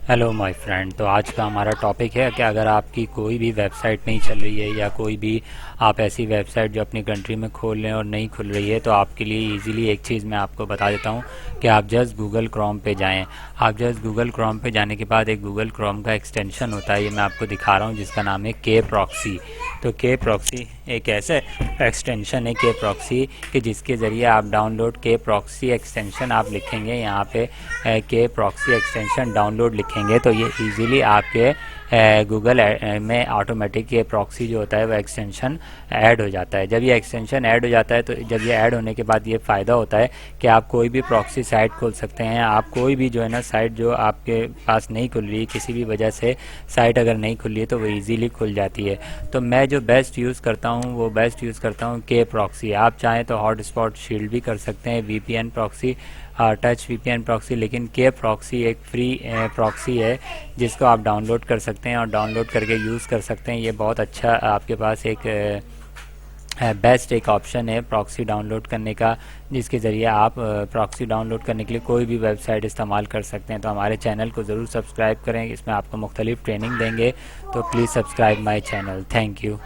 Hello my friend. तो आज का हमारा टॉपिक है कि अगर आपकी कोई भी वेबसाइट नहीं चल रही है या कोई भी आप ऐसी वेबसाइट जो अपनी कंट्री में खोल लें और नहीं खुल रही है, तो आपके लिए इजीली एक चीज़ मैं आपको बता देता हूँ कि आप जस्ट गूगल क्रोम पे जाएं। आप जस्ट गूगल क्रोम पे जाने के बाद एक गूगल क्रोम का एक्सटेंशन होता है, ये मैं आपको दिखा रहा हूँ, जिसका नाम है के प्रॉक्सी। तो के प्रॉक्सी एक ऐसा एक्सटेंशन है के प्रॉक्सी कि जिसके ज़रिए आप डाउनलोड के प्रॉक्सी एक्सटेंशन आप लिखेंगे यहाँ पे के प्रॉक्सी एक्सटेंशन डाउनलोड लिखेंगे तो ये इजीली आपके गूगल में ऑटोमेटिक ये प्रॉक्सी जो होता है वो एक्सटेंशन ऐड हो जाता है। जब ये एक्सटेंशन ऐड हो जाता है तो जब ये ऐड होने के बाद ये फ़ायदा होता है कि आप कोई भी प्रॉक्सी साइट खोल सकते हैं। आप कोई भी जो है ना साइट जो आपके पास नहीं खुल रही, किसी भी वजह से साइट अगर नहीं खुल रही है तो वो ईजीली खुल जाती है। तो मैं जो बेस्ट यूज़ करता हूँ वो बेस्ट यूज़ करता हूँ के प्रॉक्सी। आप चाहें तो हॉटस्पॉट शील्ड भी कर सकते हैं, VPN proxy, touch VPN proxy, लेकिन के प्रॉक्सी एक फ्री प्रॉक्सी है जिसको आप डाउनलोड कर सकते हैं और डाउनलोड करके यूज़ कर सकते हैं। ये बहुत अच्छा आपके पास एक बेस्ट एक ऑप्शन है प्रॉक्सी डाउनलोड करने का, जिसके ज़रिए आप प्रॉक्सी डाउनलोड करने के लिए कोई भी वेबसाइट इस्तेमाल कर सकते हैं। तो हमारे चैनल को ज़रूर सब्सक्राइब करें, इसमें आपको मुख्तलिफ ट्रेनिंग देंगे। तो please subscribe my channel. Thank you.